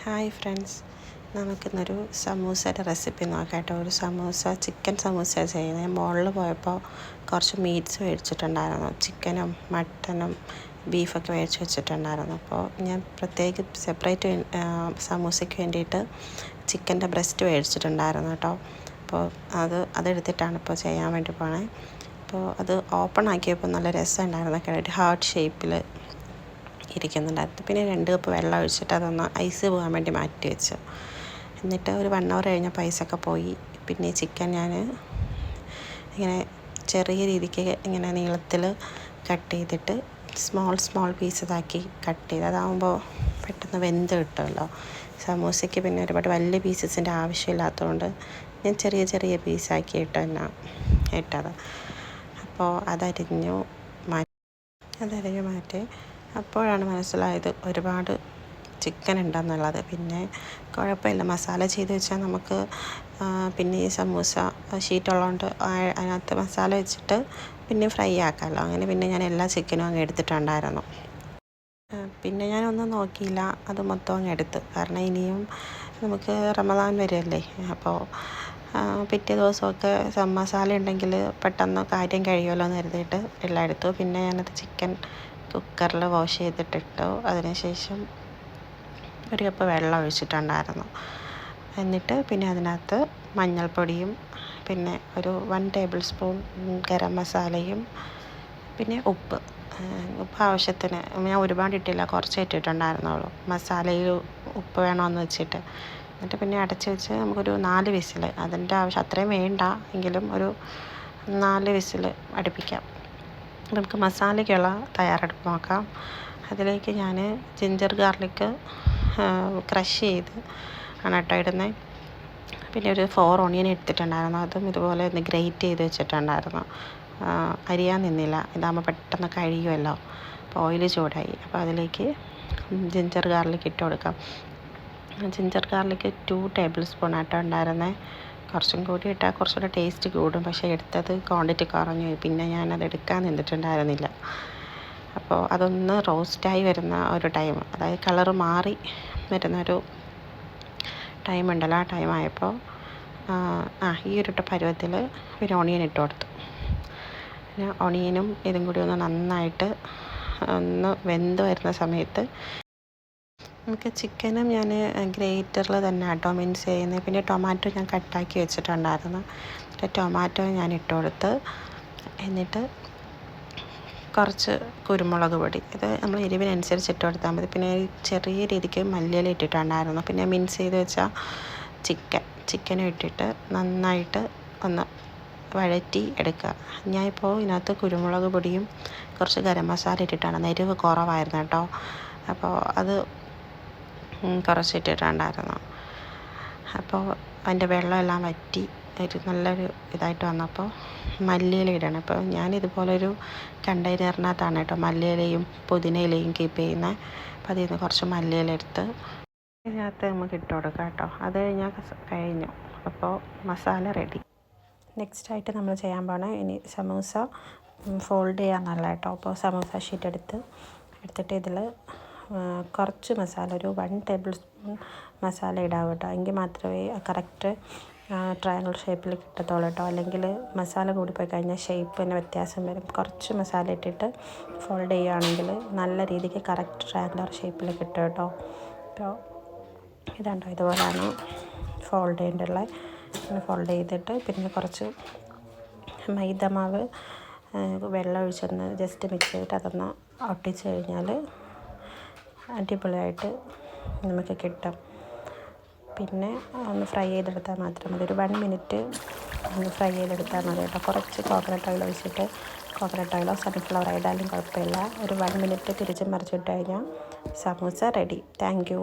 Hi friends, നമുക്കിന്നൊരു സമൂസയുടെ recipe നോക്കാം കേട്ടോ. ഒരു സമൂസ, ചിക്കൻ സമൂസ ചെയ്യുന്നത്. ഞാൻ മോളിൽ പോയപ്പോൾ കുറച്ച് മീറ്റ്സ് മേടിച്ചിട്ടുണ്ടായിരുന്നു. ചിക്കനും മട്ടനും ബീഫൊക്കെ മേടിച്ച് വെച്ചിട്ടുണ്ടായിരുന്നു. അപ്പോൾ ഞാൻ സെപ്പറേറ്റ് സമൂസയ്ക്ക് വേണ്ടിയിട്ട് ചിക്കൻ്റെ ബ്രസ്റ്റ് മേടിച്ചിട്ടുണ്ടായിരുന്നു കേട്ടോ. അപ്പോൾ അതെടുത്തിട്ടാണ് ഇപ്പോൾ ചെയ്യാൻ വേണ്ടി പോണേ. അപ്പോൾ അത് ഓപ്പൺ ആക്കിയപ്പോൾ നല്ല രസമുണ്ടായിരുന്നു. ഒരു ഹാർട്ട് ഷേപ്പിൽ ഇരിക്കുന്നുണ്ടായിരുന്നു. പിന്നെ 2 കപ്പ് വെള്ളം ഒഴിച്ചിട്ട് അതൊന്ന് ഐസ് പോകാൻ വേണ്ടി മാറ്റി വെച്ചു. എന്നിട്ട് ഒരു 1 hour കഴിഞ്ഞപ്പോൾ ഐസൊക്കെ പോയി. പിന്നെ ചിക്കൻ ഞാൻ ഇങ്ങനെ ചെറിയ രീതിക്ക് ഇങ്ങനെ നീളത്തിൽ കട്ട് ചെയ്തിട്ട് സ്മോൾ പീസസാക്കി കട്ട് ചെയ്ത്, അതാകുമ്പോൾ പെട്ടെന്ന് വെന്ത് കിട്ടുമല്ലോ. സമൂസയ്ക്ക് പിന്നെ ഒരുപാട് വലിയ പീസസിൻ്റെ ആവശ്യമില്ലാത്തതുകൊണ്ട് ഞാൻ ചെറിയ പീസാക്കിയിട്ട് തന്നെ ഇട്ടത്. അപ്പോൾ അതരിഞ്ഞു മാറ്റി. അപ്പോഴാണ് മനസ്സിലായത് ഒരുപാട് ചിക്കൻ ഉണ്ടെന്നുള്ളത്. പിന്നെ കുഴപ്പമില്ല, മസാല ചെയ്ത് വെച്ചാൽ നമുക്ക് പിന്നെ ഈ സമൂസ ഷീറ്റുള്ളതുകൊണ്ട് അതിനകത്ത് മസാല വെച്ചിട്ട് പിന്നെ ഫ്രൈ ആക്കാമല്ലോ. അങ്ങനെ പിന്നെ ഞാൻ എല്ലാ ചിക്കനും അങ്ങ് എടുത്തിട്ടുണ്ടായിരുന്നു. പിന്നെ ഞാനൊന്നും നോക്കിയില്ല, അത് മൊത്തം അങ്ങ് എടുത്ത്. കാരണം ഇനിയും നമുക്ക് റമദാൻ വരുമല്ലേ. അപ്പോൾ പിറ്റേ ദിവസമൊക്കെ മസാല ഉണ്ടെങ്കിൽ പെട്ടെന്ന് കാര്യം കഴിയുമല്ലോ എന്ന് കരുതിയിട്ട് എല്ലാം എടുത്തു. പിന്നെ ഞാനത് ചിക്കൻ കുക്കറിൽ വാഷ് ചെയ്തിട്ടിട്ടു. അതിനുശേഷം 1 കപ്പ് വെള്ളം ഒഴിച്ചിട്ടുണ്ടായിരുന്നു. എന്നിട്ട് പിന്നെ അതിനകത്ത് മഞ്ഞൾപ്പൊടിയും പിന്നെ ഒരു 1 ടേബിൾ സ്പൂൺ ഗരം മസാലയും പിന്നെ ഉപ്പ് ആവശ്യത്തിന്. ഞാൻ ഒരുപാട് ഇട്ടില്ല, കുറച്ചേ ഇട്ടിട്ടുണ്ടായിരുന്നുള്ളൂ. മസാലയിൽ ഉപ്പ് വേണമെന്ന് വെച്ചിട്ട്. എന്നിട്ട് പിന്നെ അടച്ച് വെച്ച് നമുക്കൊരു 4 വിസിൽ, അതിൻ്റെ ആവശ്യം അത്രയും വേണ്ട എങ്കിലും ഒരു 4 വിസിൽ അടുപ്പിക്കാം. നമുക്ക് മസാലയ്ക്കുള്ള തയ്യാറെടുപ്പ് നോക്കാം. അതിലേക്ക് ഞാൻ ജിഞ്ചർ ഗാർലിക്ക് ക്രഷ് ചെയ്ത് ആണ് കേട്ടോ ഇടുന്നത്. പിന്നെ ഒരു 4 ഓണിയൻ എടുത്തിട്ടുണ്ടായിരുന്നു. അതും ഇതുപോലെ ഒന്ന് ഗ്രേറ്റ് ചെയ്ത് വെച്ചിട്ടുണ്ടായിരുന്നു. അരിയാൻ നിന്നില്ല, ഇതാകുമ്പോൾ പെട്ടെന്ന് കഴിയുമല്ലോ. അപ്പോൾ ഓയിൽ ചൂടായി. അപ്പോൾ അതിലേക്ക് ജിഞ്ചർ ഗാർലിക്ക് ഇട്ട് കൊടുക്കാം. ജിഞ്ചർ ഗാർലിക്ക് 2 ടേബിൾ സ്പൂൺ ആട്ടോ ഉണ്ടായിരുന്നത്. കുറച്ചും കൂടി ഇട്ടാൽ കുറച്ചുകൂടെ ടേസ്റ്റ് കൂടും, പക്ഷേ എടുത്തത് ക്വാണ്ടിറ്റി കുറഞ്ഞു. പിന്നെ ഞാനത് എടുക്കാൻ നിന്നിട്ടുണ്ടായിരുന്നില്ല. അപ്പോൾ അതൊന്ന് റോസ്റ്റായി വരുന്ന ഒരു ടൈം, അതായത് കളറ് മാറി വരുന്നൊരു ടൈം ഉണ്ടല്ലോ, ആ ടൈം ആയപ്പോൾ ഈ ഒരു പരുവത്തിൽ പിന്നെ ഓണിയൻ ഇട്ട് കൊടുത്തു. പിന്നെ ഓണിയനും ഇതും കൂടി ഒന്ന് നന്നായിട്ട് ഒന്ന് വെന്ത് വരുന്ന സമയത്ത് നമുക്ക് ചിക്കനും ഞാൻ ഗ്രേറ്ററിൽ തന്നെ കേട്ടോ മിക്സ് ചെയ്യുന്നത്. പിന്നെ ടൊമാറ്റോ ഞാൻ കട്ടാക്കി വെച്ചിട്ടുണ്ടായിരുന്നു. ടൊമാറ്റോ ഞാൻ ഇട്ട് കൊടുത്ത്. എന്നിട്ട് കുറച്ച് കുരുമുളക് പൊടി, ഇത് നമ്മൾ എരിവിനനുസരിച്ച് ഇട്ട് കൊടുത്താൽ മതി. പിന്നെ ചെറിയ രീതിക്ക് മല്ലിയില ഇട്ടിട്ടുണ്ടായിരുന്നു. പിന്നെ മിക്സ് ചെയ്ത് വെച്ചാൽ ചിക്കനും ഇട്ടിട്ട് നന്നായിട്ട് ഒന്ന് വഴറ്റി എടുക്കുക. ഞാനിപ്പോൾ ഇതിനകത്ത് കുരുമുളക് പൊടിയും കുറച്ച് ഗരം മസാല ഇട്ടിട്ടാണ്. എരിവ് കുറവായിരുന്നു കേട്ടോ. അപ്പോൾ അത് കുറച്ചിട്ടിട്ടുണ്ടായിരുന്നു. അപ്പോൾ അതിൻ്റെ വെള്ളമെല്ലാം വറ്റി ഒരു നല്ലൊരു ഇതായിട്ട് വന്നപ്പോൾ മല്ലിയില ഇടണം. അപ്പോൾ ഞാനിതുപോലൊരു കണ്ടെയ്നറിനകത്താണ് കേട്ടോ മല്ലിയിലയും പുതിനയിലയും കീപ്പ് ചെയ്യുന്നത്. അപ്പോൾ അതിൽ നിന്ന് കുറച്ച് മല്ലിയില എടുത്ത് ഇതിനകത്ത് നമുക്ക് ഇട്ട് കൊടുക്കാം കേട്ടോ. അത് കഴിഞ്ഞു. അപ്പോൾ മസാല റെഡി. നെക്സ്റ്റായിട്ട് നമ്മൾ ചെയ്യാൻ പോണേ ഇനി സമൂസ ഫോൾഡ് ചെയ്യാമെന്നല്ല കേട്ടോ. അപ്പോൾ സമൂസ ഷീറ്റ് എടുത്തിട്ട് ഇതിൽ കുറച്ച് മസാല, ഒരു 1 ടേബിൾ സ്പൂൺ മസാല ഇടാവും കേട്ടോ. എങ്കിൽ മാത്രമേ കറക്റ്റ് ട്രയാങ്കിൾ ഷേപ്പിൽ കിട്ടത്തുള്ളൂ കേട്ടോ. അല്ലെങ്കിൽ മസാല കൂടിപ്പോയി കഴിഞ്ഞാൽ ഷേപ്പ് തന്നെ വ്യത്യാസം വരും. കുറച്ച് മസാല ഇട്ടിട്ട് ഫോൾഡ് ചെയ്യുകയാണെങ്കിൽ നല്ല രീതിക്ക് കറക്റ്റ് ട്രയാങ്കുലർ ഷേപ്പിൽ കിട്ടും കേട്ടോ. അപ്പോൾ ഇതുണ്ടോ, ഇതുപോലെയാണ് ഫോൾഡ് ചെയ്യേണ്ടതുള്ളത്. പിന്നെ ഫോൾഡ് ചെയ്തിട്ട് പിന്നെ കുറച്ച് മൈദമാവ് വെള്ളം ഒഴിച്ചൊന്ന് ജസ്റ്റ് മിക്സ് ചെയ്തിട്ട് അതൊന്ന് ഒട്ടിച്ച് കഴിഞ്ഞാൽ അടിപൊളിയായിട്ട് നമുക്ക് കിട്ടും. പിന്നെ ഒന്ന് ഫ്രൈ ചെയ്തെടുത്താൽ മാത്രം മതി. ഒരു 1 മിനിറ്റ് ഒന്ന് ഫ്രൈ ചെയ്തെടുത്താൽ മതി കേട്ടോ. കുറച്ച് കോക്കനട്ട് ഓയിൽ ഒഴിച്ചിട്ട്, കോക്കനട്ട് ഓയിലോ സൺഫ്ലവർ ആയാലും കുഴപ്പമില്ല. ഒരു 1 മിനിറ്റ് തിരിച്ച് മറിച്ചിട്ട് കഴിഞ്ഞാൽ സമൂസ റെഡി. Thank you.